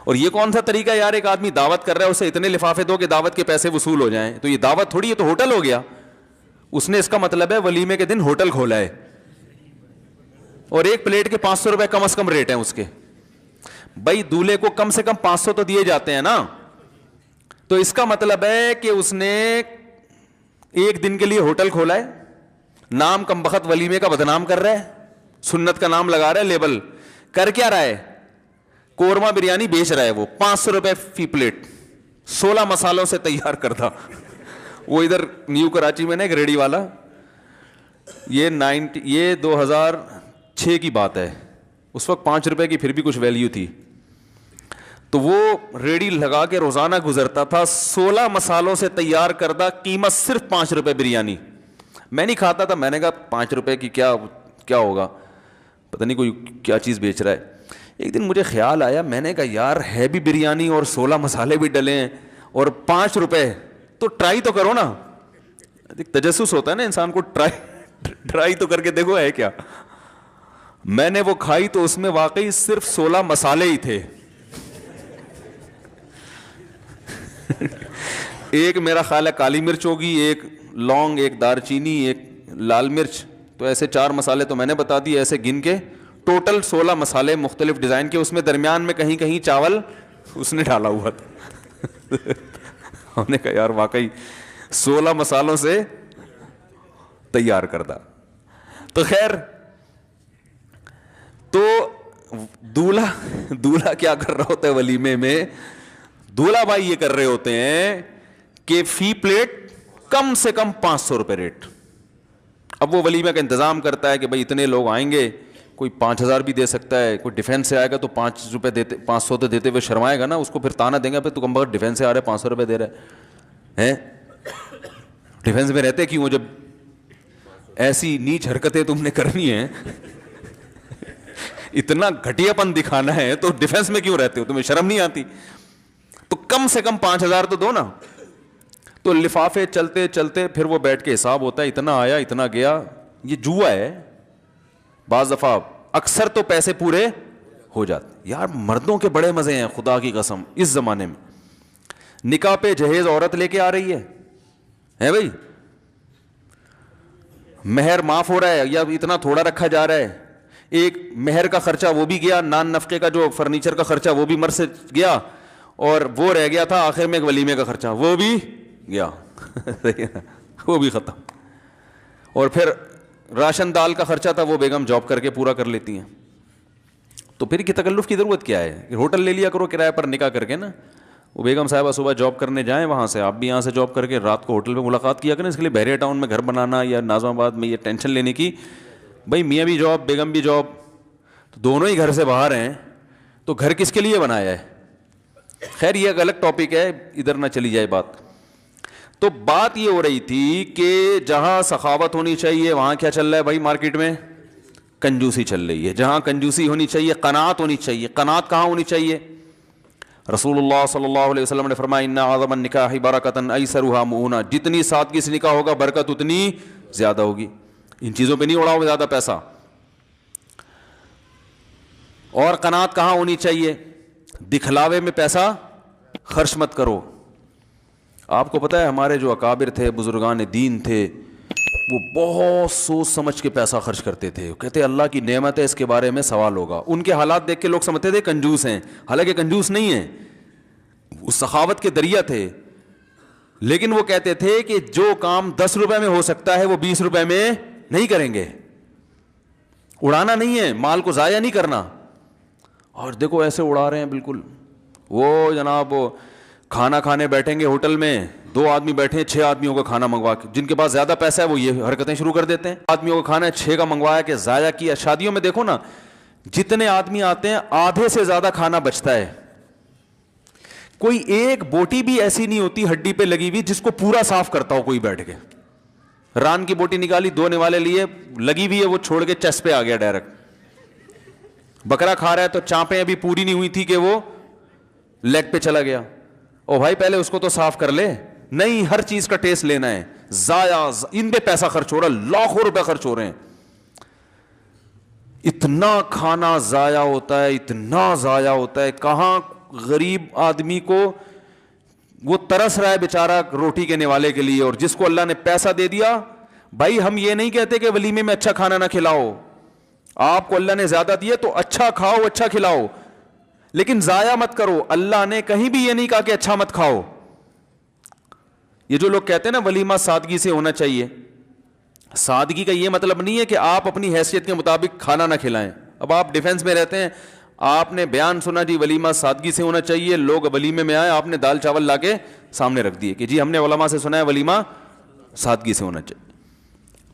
اور یہ کون سا طریقہ یار, ایک آدمی دعوت کر رہا ہے اسے اتنے لفافے دو کہ دعوت کے پیسے وصول ہو جائیں. تو یہ دعوت تھوڑی ہے, تو ہوٹل ہو گیا. اس نے اس کا مطلب ہے ولیمے کے دن ہوٹل کھولا ہے, اور ایک پلیٹ کے 500 روپے کم از کم ریٹ ہیں اس کے. بھائی دولہے کو کم سے کم 500 تو دیے جاتے ہیں نا. تو اس کا مطلب ہے کہ اس نے ایک دن کے لیے ہوٹل کھولا ہے, نام کم بخت ولیمے کا بدنام کر رہا ہے, سنت کا نام لگا رہا ہے, لیبل کر کیا رہا ہے, قورمہ بریانی بیچ رہا ہے. وہ 500 روپے فی پلیٹ, 16 مسالوں سے تیار کردہ. وہ ادھر نیو کراچی میں نا ایک ریڑی والا, یہ 2006 کی بات ہے, اس وقت 5 روپے کی پھر بھی کچھ ویلیو تھی. تو وہ ریڑی لگا کے روزانہ گزرتا تھا, 16 مسالوں سے تیار کردہ, قیمت صرف 5 روپے بریانی. میں نہیں کھاتا تھا, میں نے کہا 5 روپے کی کیا ہوگا, پتہ نہیں کوئی کیا چیز بیچ رہا ہے. ایک دن مجھے خیال آیا, میں نے کہا یار ہے بھی بریانی اور 16 مسالے بھی ڈلے ہیں اور 5 روپے, تو ٹرائی تو کرو نا. تجسس ہوتا ہے نا انسان کو, ٹرائی تو کر کے دیکھو ہے کیا. میں نے وہ کھائی تو اس میں واقعی صرف 16 مسالے ہی تھے. ایک میرا خیال ہے کالی مرچ ہوگی, ایک لونگ, ایک دار چینی, ایک لال مرچ, تو ایسے 4 مسالے تو میں نے بتا دیے ایسے گن کے. ٹوٹل 16 مسالے مختلف ڈیزائن کے, اس میں درمیان میں کہیں کہیں چاول اس نے ڈالا ہوا تھا. ہم نے کہا یار واقعی 16 مسالوں سے تیار کردہ. تو خیر, تو دولہا کیا کر رہا ہوتا ہے ولیمے میں, دولہا بھائی یہ کر رہے ہوتے ہیں کہ فی پلیٹ کم سے کم 500 روپے ریٹ. اب وہ ولیمے کا انتظام کرتا ہے کہ بھائی اتنے لوگ آئیں گے, کوئی 5000 بھی دے سکتا ہے, کوئی ڈیفینس سے آئے گا تو 5 روپے دیتے, 500 تو دیتے ہوئے شرمائے گا نا, اس کو پھر تانا دیں گے پھر تو کم بخت ڈیفینس سے آ رہے 500 روپے دے رہے ہیں. ڈیفینس میں رہتے کیوں, جب ایسی نیچ حرکتیں تم نے کرنی ہیں, اتنا گھٹیا پن دکھانا ہے, تو ڈیفینس میں کیوں رہتے ہو, تمہیں شرم نہیں آتی. تو کم سے کم 5000 تو دو نا. تو لفافے چلتے چلتے پھر وہ بیٹھ کے حساب ہوتا ہے, اتنا آیا اتنا گیا. یہ جوا ہے, بعض دفعہ اکثر تو پیسے پورے ہو جاتے. یار مردوں کے بڑے مزے ہیں خدا کی قسم اس زمانے میں. نکاح پہ جہیز عورت لے کے آ رہی ہے بھائی, مہر معاف ہو رہا ہے یا اتنا تھوڑا رکھا جا رہا ہے, ایک مہر کا خرچہ وہ بھی گیا, نان نفقے کا جو فرنیچر کا خرچہ وہ بھی مر سے گیا, اور وہ رہ گیا تھا آخر میں ایک ولیمے کا خرچہ, وہ بھی گیا. وہ بھی ختم. اور پھر راشن دال کا خرچہ تھا, وہ بیگم جاب کر کے پورا کر لیتی ہیں. تو پھر کی تکلف کی ضرورت کیا ہے, ہوٹل لے لیا کرو کرایہ پر نکاح کر کے نا. وہ بیگم صاحبہ صبح جاب کرنے جائیں وہاں سے, آپ بھی یہاں سے جاب کر کے رات کو ہوٹل پہ ملاقات کیا کریں. اس کے لیے بحریہ ٹاؤن میں گھر بنانا یا ناظم آباد میں یہ ٹینشن لینے کی, بھائی میاں بھی جاب بیگم بھی جاب, تو دونوں ہی گھر سے باہر ہیں, تو گھر کس کے لیے بنایا ہے. خیر یہ ایک الگ ٹاپک ہے, ادھر نہ چلی جائے بات. تو بات یہ ہو رہی تھی کہ جہاں سخاوت ہونی چاہیے وہاں کیا چل رہا ہے بھائی مارکیٹ میں, کنجوسی چل رہی ہے. جہاں کنجوسی ہونی چاہیے قناعت ہونی چاہیے. قناعت کہاں ہونی چاہیے, رسول اللہ صلی اللہ علیہ وسلم نے فرمایا ان اعظم النکاح برکۃ ایسرھا مؤونہ, جتنی سادگی سے نکاح ہوگا برکت اتنی زیادہ ہوگی. ان چیزوں پہ نہیں اڑاؤ زیادہ پیسہ. اور قناعت کہاں ہونی چاہیے, دکھلاوے میں پیسہ خرچ مت کرو. آپ کو پتہ ہے ہمارے جو اکابر تھے, بزرگان دین تھے, وہ بہت سوچ سمجھ کے پیسہ خرچ کرتے تھے. کہتے اللہ کی نعمت ہے, اس کے بارے میں سوال ہوگا. ان کے حالات دیکھ کے لوگ سمجھتے تھے کنجوس ہیں, حالانکہ کنجوس نہیں ہیں, وہ سخاوت کے دریا تھے. لیکن وہ کہتے تھے کہ جو کام 10 روپے میں ہو سکتا ہے وہ 20 روپے میں نہیں کریں گے. اڑانا نہیں ہے, مال کو ضائع نہیں کرنا. اور دیکھو ایسے اڑا رہے ہیں بالکل. وہ جناب کھانا کھانے بیٹھیں گے ہوٹل میں, 2 آدمی بیٹھے ہیں, 6 آدمیوں کا کھانا منگوا کے, جن کے پاس زیادہ پیسہ ہے وہ یہ حرکتیں شروع کر دیتے ہیں. آدمیوں کا کھانا ہے, 6 کا منگوایا کہ ضائع کیا. شادیوں میں دیکھو نا, جتنے آدمی آتے ہیں آدھے سے زیادہ کھانا بچتا ہے. کوئی ایک بوٹی بھی ایسی نہیں ہوتی ہڈی پہ لگی ہوئی جس کو پورا صاف کرتا ہو کوئی بیٹھ کے. ران کی بوٹی نکالی, دھونے والے لیے لگی ہوئی ہے, وہ چھوڑ کے چس پہ آ گیا ڈائریکٹ. بکرا کھا رہا ہے تو چانپیں ابھی پوری نہیں ہوئی تھی کہ وہ لیگ پہ چلا گیا. او بھائی پہلے اس کو تو صاف کر لے. نہیں, ہر چیز کا ٹیسٹ لینا ہے. ضائع, ان پہ پیسہ خرچ ہو رہا ہے, لاکھوں روپے خرچ ہو رہے ہیں. اتنا کھانا ضائع ہوتا ہے, اتنا ضائع ہوتا ہے. کہاں غریب آدمی کو وہ ترس رہا ہے بیچارہ روٹی کے نوالے کے لیے, اور جس کو اللہ نے پیسہ دے دیا. بھائی ہم یہ نہیں کہتے کہ ولیمے میں اچھا کھانا نہ کھلاؤ, آپ کو اللہ نے زیادہ دیا تو اچھا کھاؤ, اچھا کھلاؤ, لیکن ضائع مت کرو. اللہ نے کہیں بھی یہ نہیں کہا کہ اچھا مت کھاؤ. یہ جو لوگ کہتے ہیں نا ولیمہ سادگی سے ہونا چاہیے, سادگی کا یہ مطلب نہیں ہے کہ آپ اپنی حیثیت کے مطابق کھانا نہ کھلائیں. اب آپ ڈیفنس میں رہتے ہیں, آپ نے بیان سنا جی ولیمہ سادگی سے ہونا چاہیے, لوگ ولیمے میں آئے, آپ نے دال چاول لا کے سامنے رکھ دیے کہ جی ہم نے علماء سے سنا ہے ولیمہ سادگی سے ہونا چاہیے.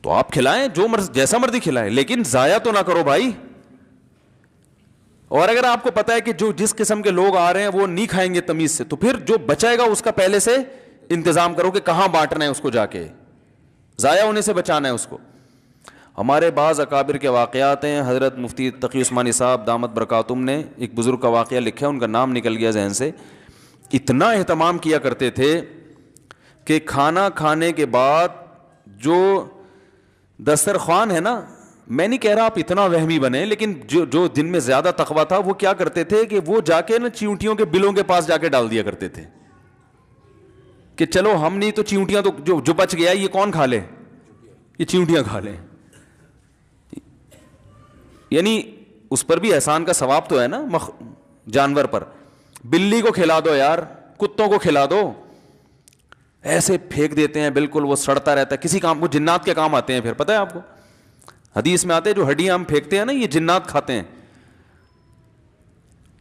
تو آپ کھلائیں, جو جیسا مرضی کھلائیں, لیکن ضائع تو نہ کرو بھائی. اور اگر آپ کو پتا ہے کہ جو جس قسم کے لوگ آ رہے ہیں وہ نہیں کھائیں گے تمیز سے, تو پھر جو بچائے گا اس کا پہلے سے انتظام کرو کہ کہاں بانٹنا ہے اس کو, جا کے ضائع ہونے سے بچانا ہے اس کو. ہمارے بعض اکابر کے واقعات ہیں. حضرت مفتی تقی عثمانی صاحب دامت برکاتہم نے ایک بزرگ کا واقعہ لکھا ہے, ان کا نام نکل گیا ذہن سے. اتنا اہتمام کیا کرتے تھے کہ کھانا کھانے کے بعد جو دسترخوان ہے نا, میں نہیں کہہ رہا آپ اتنا وہمی بنے, لیکن جو دن میں زیادہ تقویٰ تھا وہ کیا کرتے تھے کہ وہ جا کے نا چیونٹیوں کے بلوں کے پاس جا کے ڈال دیا کرتے تھے کہ چلو ہم نہیں تو چیونٹیاں تو جو بچ گیا یہ کون کھا لے, یہ چیونٹیاں کھا لیں. یعنی اس پر بھی احسان کا ثواب تو ہے نا جانور پر. بلی کو کھلا دو یار, کتوں کو کھلا دو. ایسے پھینک دیتے ہیں بالکل, وہ سڑتا رہتا ہے. کسی کام, وہ جنات کے کام آتے ہیں پھر, پتہ ہے آپ کو حدیث میں آتے ہیں جو ہڈیاں ہم پھینکتے ہیں نا یہ جنات کھاتے ہیں.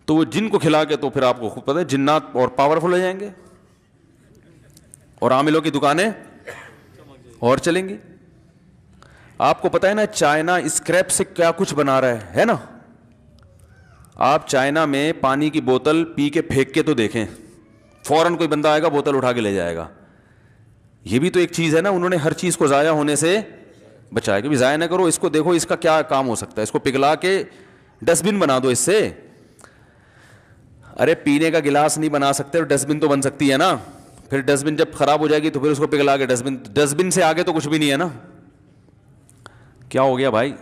تو وہ جن کو کھلا کے, تو پھر آپ کو خود پتہ ہے جنات اور پاورفل ہو جائیں گے اور عاملوں کی دکانیں اور چلیں گی. آپ کو پتہ ہے نا چائنا اسکریپ سے کیا کچھ بنا رہا ہے نا. آپ چائنا میں پانی کی بوتل پی کے پھینک کے تو دیکھیں, فوراً کوئی بندہ آئے گا بوتل اٹھا کے لے جائے گا. یہ بھی تو ایک چیز ہے نا, انہوں نے ہر چیز کو ضائع ہونے سے بچایا کہ بھی ضائع نہ کرو. اس کو دیکھو اس کا کیا کام ہو سکتا ہے, اس کو پگھلا کے ڈسٹ بن بنا دو اس سے. ارے پینے کا گلاس نہیں بنا سکتے, ڈسٹ بن تو بن سکتی ہے نا. پھر ڈسٹ بن جب خراب ہو جائے گی تو پھر اس کو پگھلا کے ڈسٹ بن سے آگے تو کچھ بھی نہیں ہے نا. کیا ہو گیا بھائی.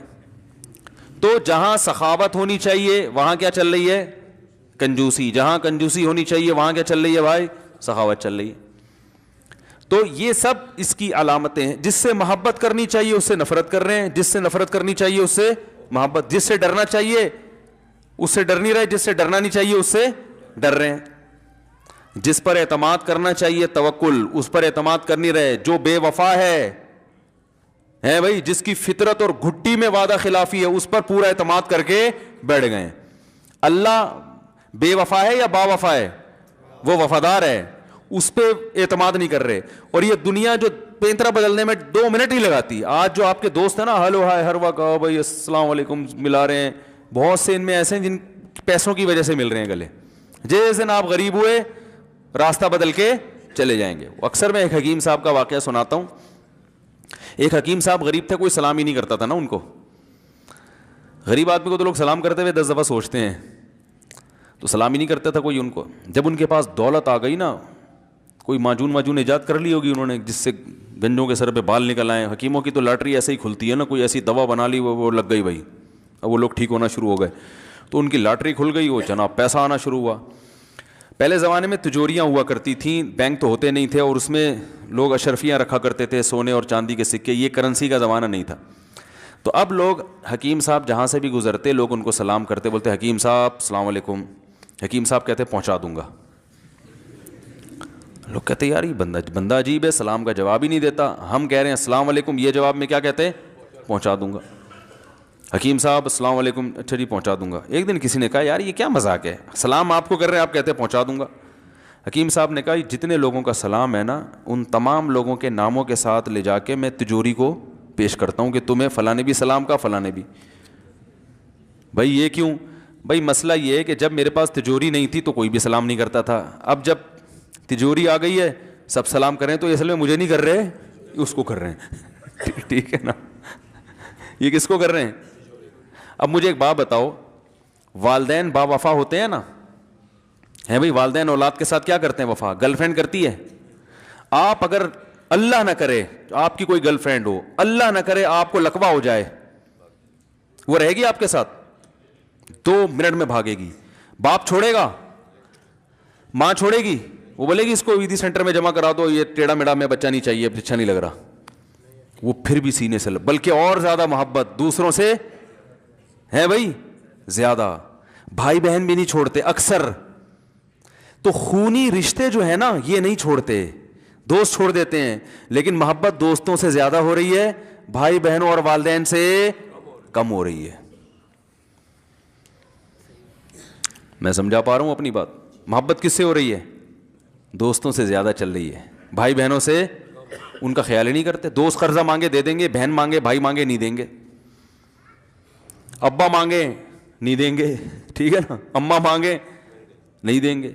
تو جہاں سخاوت ہونی چاہیے وہاں کیا چل رہی ہے, کنجوسی. جہاں کنجوسی ہونی چاہیے وہاں کیا چل رہی ہے بھائی, سخاوت چل رہی ہے. تو یہ سب اس کی علامتیں ہیں. جس سے محبت کرنی چاہیے اس سے نفرت کر رہے ہیں, جس سے نفرت کرنی چاہیے اس سے محبت, جس سے ڈرنا چاہیے اس سے ڈر نہیں رہے, جس سے ڈرنا نہیں چاہیے اس سے ڈر رہے ہیں. جس پر اعتماد کرنا چاہیے توکل, اس پر اعتماد کر نہیں رہے. جو بے وفا ہے بھائی, جس کی فطرت اور گھٹی میں وعدہ خلافی ہے, اس پر پورا اعتماد کر کے بیٹھ گئے. اللہ بے وفا ہے یا با وفا ہے, وہ وفادار ہے, اس پہ اعتماد نہیں کر رہے. اور یہ دنیا جو پینترا بدلنے میں 2 منٹ ہی لگاتی. آج جو آپ کے دوست ہیں نا, ہلو ہائے ہر وقت بھائی السلام علیکم ملا رہے ہیں, بہت سے ان میں ایسے ہیں جن پیسوں کی وجہ سے مل رہے ہیں گلے. جس دن آپ غریب ہوئے راستہ بدل کے چلے جائیں گے. اکثر میں ایک حکیم صاحب کا واقعہ سناتا ہوں. ایک حکیم صاحب غریب تھے, کوئی سلام ہی نہیں کرتا تھا نا ان کو. غریب آدمی کو تو لوگ سلام کرتے ہوئے 10 دفعہ سوچتے ہیں, تو سلام ہی نہیں کرتا تھا کوئی ان کو. جب ان کے پاس دولت آ گئی نا, کوئی معجون ایجاد کر لی ہوگی انہوں نے جس سے گنجوں کے سر پہ بال نکل آئے. حکیموں کی تو لاٹری ایسے ہی کھلتی ہے نا, کوئی ایسی دوا بنا لی وہ لگ گئی بھائی, اب وہ لوگ ٹھیک ہونا شروع ہو گئے. تو ان کی لاٹری کھل گئی, وہ جناب پیسہ آنا شروع ہوا. پہلے زمانے میں تجوریاں ہوا کرتی تھیں, بینک تو ہوتے نہیں تھے, اور اس میں لوگ اشرفیاں رکھا کرتے تھے, سونے اور چاندی کے سکے, یہ کرنسی کا زمانہ نہیں تھا. تو اب لوگ, حکیم صاحب جہاں سے بھی گزرتے لوگ ان کو سلام کرتے, بولتے حکیم صاحب السلام علیکم. حکیم صاحب کہتے پہنچا دوں گا. لوگ کہتے یار یہ بندہ عجیب ہے, سلام کا جواب ہی نہیں دیتا. ہم کہہ رہے ہیں السلام علیکم, یہ جواب میں کیا کہتے ہیں, پہنچا دوں گا. حکیم صاحب السلام علیکم, اچھا جی پہنچا دوں گا. ایک دن کسی نے کہا یار یہ کیا مذاق ہے, سلام آپ کو کر رہے ہیں, آپ کہتے ہیں پہنچا دوں گا. حکیم صاحب نے کہا جتنے لوگوں کا سلام ہے نا, ان تمام لوگوں کے ناموں کے ساتھ لے جا کے میں تجوری کو پیش کرتا ہوں کہ تمہیں فلاں نے بھی سلام کا, فلاں نے بھی. بھائی یہ کیوں؟ بھائی مسئلہ یہ ہے کہ جب میرے پاس تجوری نہیں تھی تو کوئی بھی سلام نہیں کرتا تھا. اب جب تجوری آ گئی ہے سب سلام کریں, تو اصل میں مجھے نہیں کر رہے, اس کو کر رہے ہیں. ٹھیک ہے نا, یہ کس کو کر رہے ہیں؟ اب مجھے ایک بات بتاؤ, والدین با وفا ہوتے ہیں نا, ہیں بھائی, والدین اولاد کے ساتھ کیا کرتے ہیں, وفا. گرل فرینڈ کرتی ہے. آپ اگر اللہ نہ کرے آپ کی کوئی گرل فرینڈ ہو, اللہ نہ کرے آپ کو لقوہ ہو جائے, وہ رہے گی آپ کے ساتھ؟ 2 منٹ میں بھاگے گی. باپ چھوڑے گا؟ ماں چھوڑے گی؟ وہ بولے گی اس کو عیدی سینٹر میں جمع کرا دو, یہ ٹیڑھا میڑھا میں بچہ نہیں چاہیے, اچھا نہیں لگ رہا. وہ پھر بھی سینے سے بلکہ اور زیادہ محبت دوسروں سے ہے بھائی, زیادہ. بھائی بہن بھی نہیں چھوڑتے اکثر. تو خونی رشتے جو ہیں نا یہ نہیں چھوڑتے, دوست چھوڑ دیتے ہیں, لیکن محبت دوستوں سے زیادہ ہو رہی ہے, بھائی بہنوں اور والدین سے کم ہو رہی ہے. میں سمجھا پا رہا ہوں اپنی بات؟ محبت کس سے ہو رہی ہے؟ دوستوں سے زیادہ چل رہی ہے, بھائی بہنوں سے ان کا خیال ہی نہیں کرتے. دوست قرضہ مانگے دے دیں گے, بہن مانگے بھائی مانگے نہیں دیں گے, ابا مانگے نہیں دیں گے, ٹھیک ہے نا, اماں مانگے نہیں دیں گے.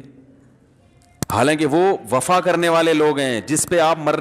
حالانکہ وہ وفا کرنے والے لوگ ہیں, جس پہ آپ مر